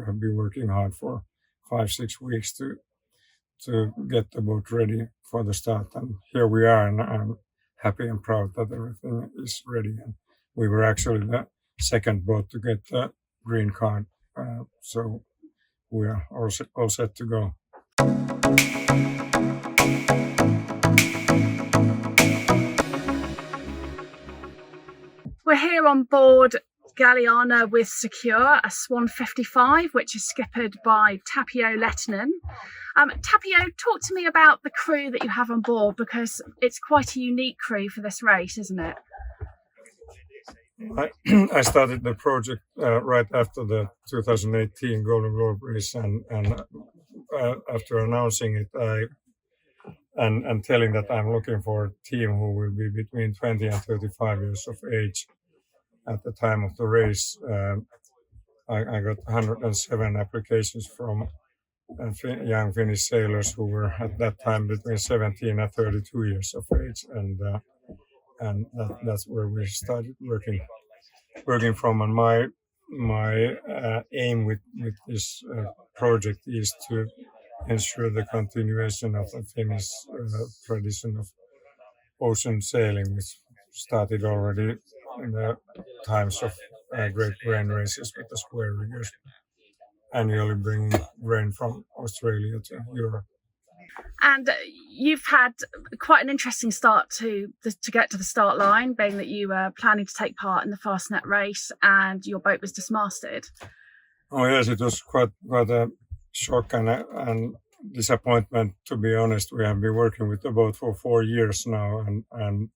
we have been working hard for 5-6 weeks to get the boat ready for the start. And here we are, and I'm happy and proud that everything is ready. And we were actually the second boat to get the green card, so we are all set to go. We're here on board Galiana with Secure, a Swan 55, which is skippered by Tapio Lehtinen. Tapio, talk to me about the crew that you have on board, because it's quite a unique crew for this race, isn't it? I started the project right after the 2018 Golden Globe race, and after announcing it, and telling that I'm looking for a team who will be between 20 and 35 years of age at the time of the race. I got 107 applications from young Finnish sailors who were at that time between 17 and 32 years of age, and that's where we started working from. And my aim with this project is to ensure the continuation of the Finnish tradition of ocean sailing, which started already in the times of great grain races with the square riggers, annually bringing grain from Australia to Europe. And you've had quite an interesting start to get to the start line, being that you were planning to take part in the Fastnet race and your boat was dismasted. Oh yes, it was quite a shock and disappointment, to be honest. We have been working with the boat for 4 years now and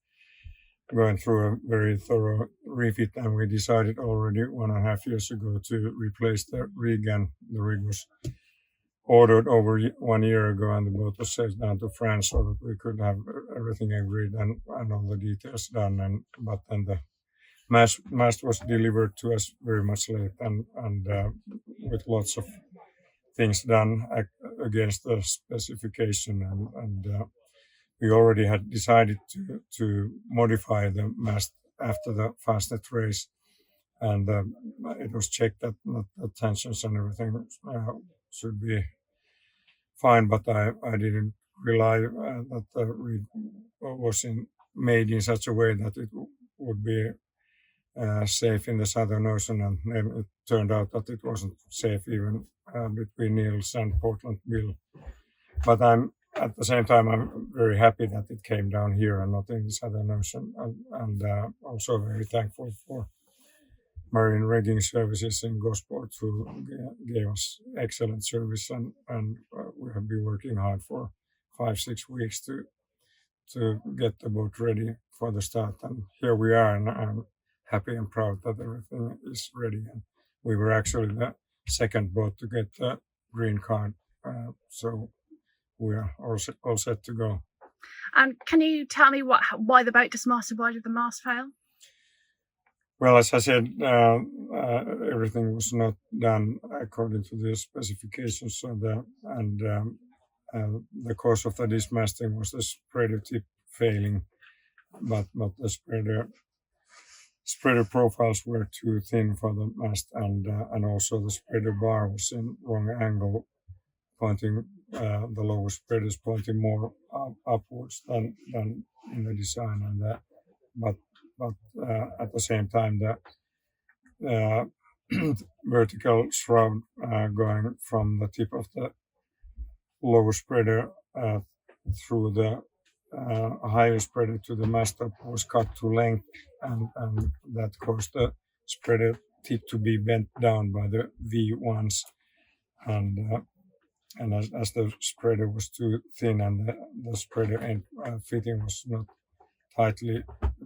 going through a very thorough refit, and we decided already 1.5 years ago to replace the rig, and the rig was ordered over 1 year ago, and the boat was sailed down to France so that we could have everything agreed and all the details done. But then the mast was delivered to us very much late, and with lots of things done against the specification, and we already had decided to modify the mast after the Fastnet race, and it was checked that the tensions and everything should be fine, but I didn't rely that the rig was made in such a way that it would be safe in the Southern Ocean, and then it turned out that it wasn't safe even between Niels and Portland Bill. But at the same time, I'm very happy that it came down here and not in the Southern Ocean, and also very thankful for Marine Rigging Services in Gosport, who gave us excellent service, and we have been working hard for 5-6 weeks to get the boat ready for the start. And here we are, and I'm happy and proud that everything is ready. And we were actually the second boat to get the green card, so we are all set to go. And can you tell me why the boat dismasted? Why did the mast fail? Well, as I said, everything was not done according to the specifications. So the cause of the dismasting was the spreader tip failing, but the spreader profiles were too thin for the mast, and also the spreader bar was in wrong angle, pointing the lower spreaders pointing more upwards than in the design, and that, but at the same time the vertical shroud going from the tip of the lower spreader through the higher spreader to the mast top was cut to length, and that caused the spreader tip to be bent down by the V1s, and as the spreader was too thin and the spreader end fitting was not tightly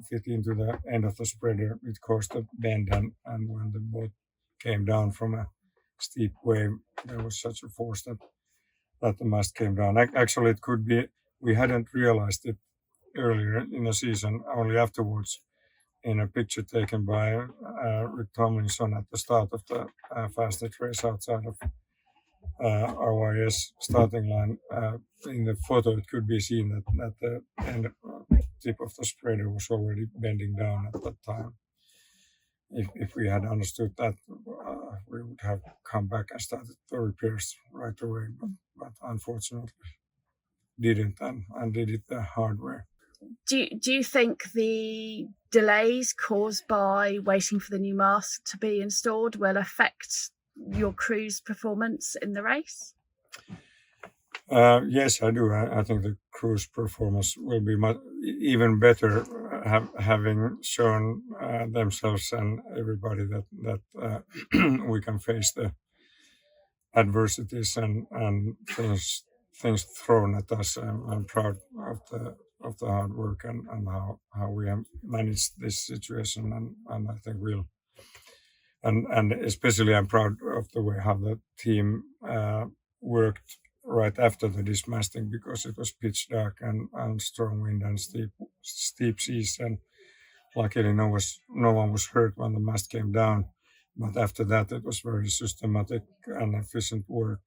fit into the end of the spreader, it caused a bend, and when the boat came down from a steep wave, there was such a force that the mast came down. Actually, it could be, we hadn't realized it earlier in the season, only afterwards in a picture taken by Rick Tomlinson at the start of the Fastnet race outside of RYS starting line. In the photo, it could be seen that the end tip of the spreader was already bending down at that time. if we had understood that, we would have come back and started the repairs right away. But unfortunately, didn't and did it the hard way. Do you think the delays caused by waiting for the new mast to be installed will affect your crew's performance in the race? Yes, I do. I think the crew's performance will be even better, having shown themselves and everybody that we can face the adversities and things thrown at us. I'm proud of the hard work and how we have managed this situation, and I think we'll and especially I'm proud of the way how the team worked right after the dismasting, because it was pitch dark and strong wind and steep seas, and luckily no one was hurt when the mast came down. But after that, it was very systematic and efficient work.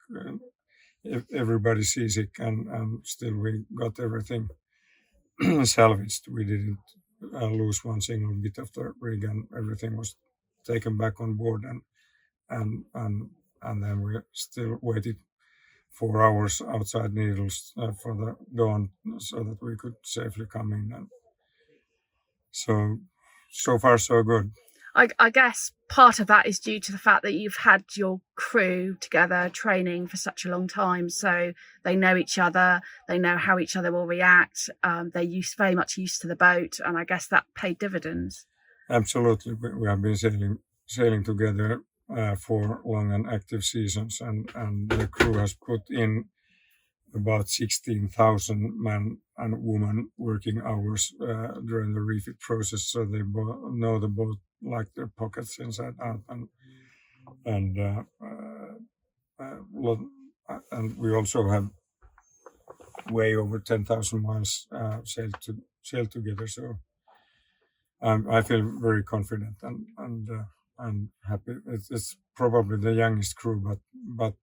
Everybody seasick, and still we got everything salvaged. We didn't lose one single bit of the rig, and everything was taken back on board. And then we still waited 4 hours outside Needles for the dawn, so that we could safely come in. And so far so good. I guess part of that is due to the fact that you've had your crew together training for such a long time, so they know each other, they know how each other will react, they're very much used to the boat, and I guess that paid dividends. Absolutely. We have been sailing together for long and active seasons, and the crew has put in about 16,000 men and women working hours during the refit process, so they know the boat like their pockets inside out, and we also have way over 10,000 miles sailed together. So I feel very confident and happy. It's probably the youngest crew, but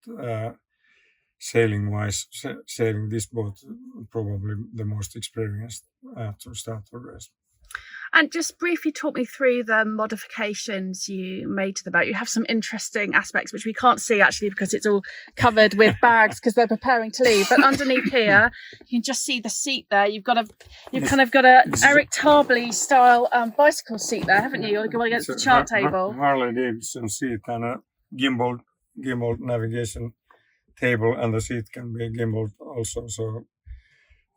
sailing this boat, probably the most experienced to start the race. And just briefly talk me through the modifications you made to the boat. You have some interesting aspects which we can't see actually because it's all covered with bags because they're preparing to leave. But underneath here, you can just see the seat there. You've kind of got a Eric Tarbley style bicycle seat there, haven't you? You're going against the chart table. Harley Davidson seat and a gimbal navigation table, and the seat can be gimbaled also. So.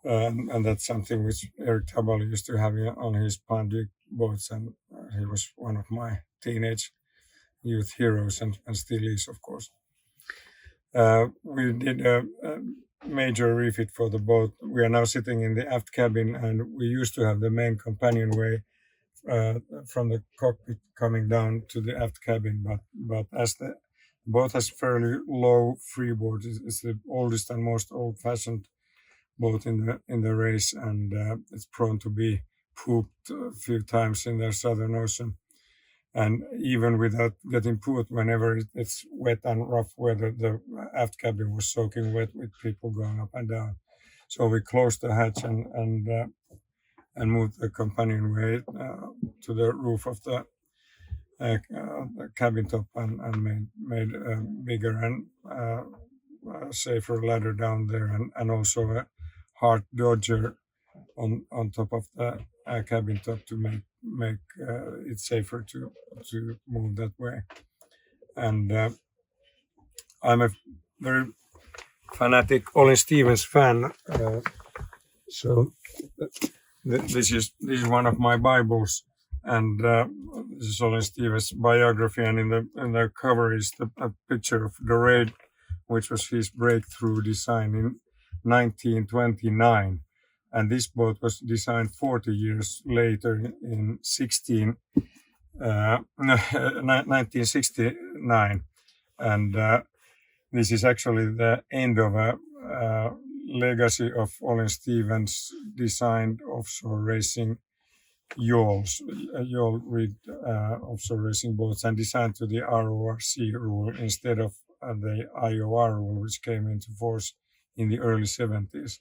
And that's something which Eric Tarbley used to have on his Pandy boats, and he was one of my teenage youth heroes, and still is, of course. We did a major refit for the boat. We are now sitting in the aft cabin, and we used to have the main companionway from the cockpit coming down to the aft cabin, but as the boat has fairly low freeboard, it's the oldest and most old-fashioned boat in the race, and it's prone to be pooped a few times in the Southern Ocean, and even without getting pooped, whenever it's wet and rough weather, the aft cabin was soaking wet with people going up and down. So we closed the hatch and moved the companionway to the roof of the cabin top, and made a bigger and safer ladder down there, and also a hard dodger on top of the cabin top to make it safer to move that way. And I'm a very fanatic Olin Stevens fan, so this is one of my Bibles, and this is Olin Stevens' biography, and in the cover is a picture of the Raid, which was his breakthrough design in 1929, and this boat was designed 40 years later in 1969, and this is actually the end of a legacy of Olin Stevens designed offshore racing yawl rigged offshore racing boats, and designed to the RORC rule instead of the IOR rule, which came into force in the early 70s.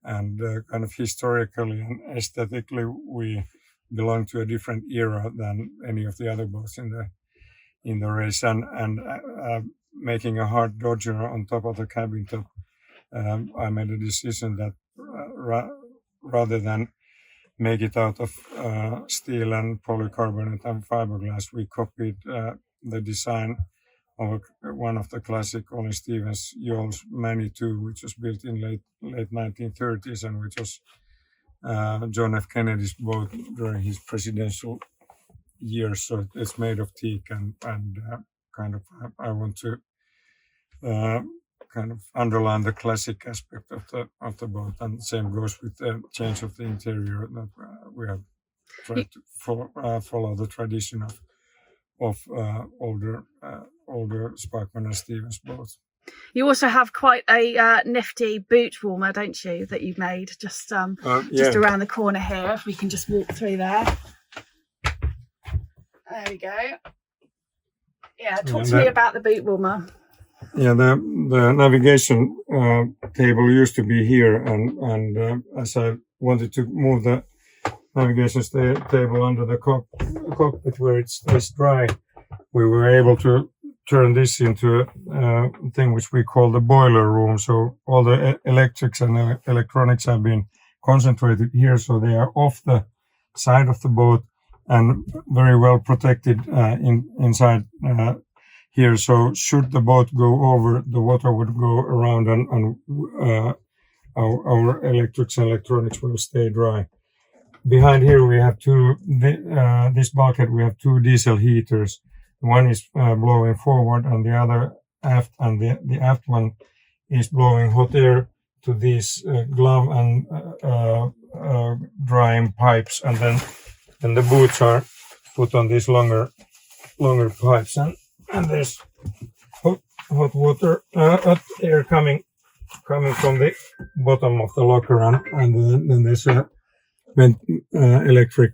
And kind of historically and aesthetically, we belong to a different era than any of the other boats in the race, and making a hard dodger on top of the cabin top. I made a decision that rather than make it out of steel and polycarbonate and fiberglass, we copied the design of one of the classic Olin Stevens yawls, Manny 2, which was built in late 1930s and which was John F. Kennedy's boat during his presidential years. So it's made of teak, and kind of I want to kind of underline the classic aspect of the boat, and same goes with the change of the interior. That we have tried to follow the tradition of older Sparkman and Stevens boats. You also have quite a nifty boot warmer, don't you, that you've made just around the corner here. If we can just walk through there. There we go. Yeah, talk to me about the boot warmer. Yeah, the navigation table used to be here, and as I wanted to move the navigation table under the cockpit where it stays dry, we were able to turn this into a thing which we call the boiler room. So all the electrics and electronics have been concentrated here, so they are off the side of the boat and very well protected inside here. So should the boat go over, the water would go around, and our electrics and electronics will stay dry. Behind here we have this bulkhead we have two diesel heaters. One is blowing forward and the other aft, and the aft one is blowing hot air to these glove and drying pipes, and then the boots are put on these longer pipes, and there's hot water, hot air coming from the bottom of the locker, and then there's a electric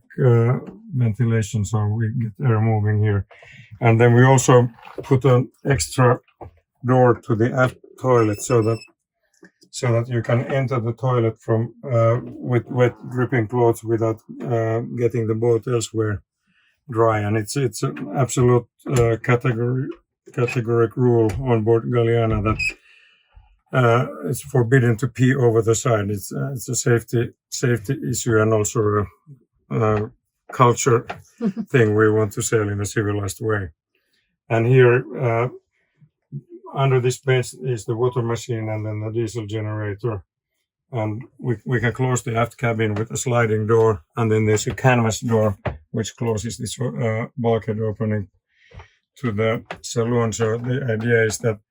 ventilation, so we get air moving here. And then we also put an extra door to the aft toilet so that you can enter the toilet from with wet dripping clothes without getting the boat elsewhere dry. And it's an absolute categoric rule on board Galiana that it's forbidden to pee over the side. It's a safety issue, and also a culture thing. We want to sail in a civilized way. And here under this bench is the water machine and then the diesel generator. And we can close the aft cabin with a sliding door, and then there's a canvas door which closes this bulkhead opening to the saloon. So the idea is that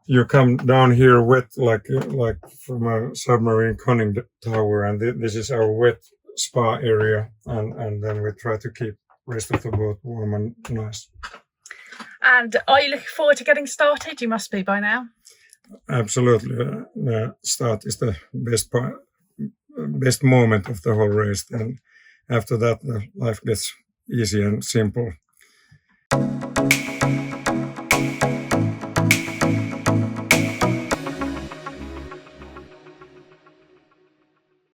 you come down here wet like from a submarine conning tower, and this is our wet spa area, and then we try to keep the rest of the boat warm and nice. And are you looking forward to getting started? You must be by now. Absolutely. The start is the best moment of the whole race. Then after that, the life gets easy and simple.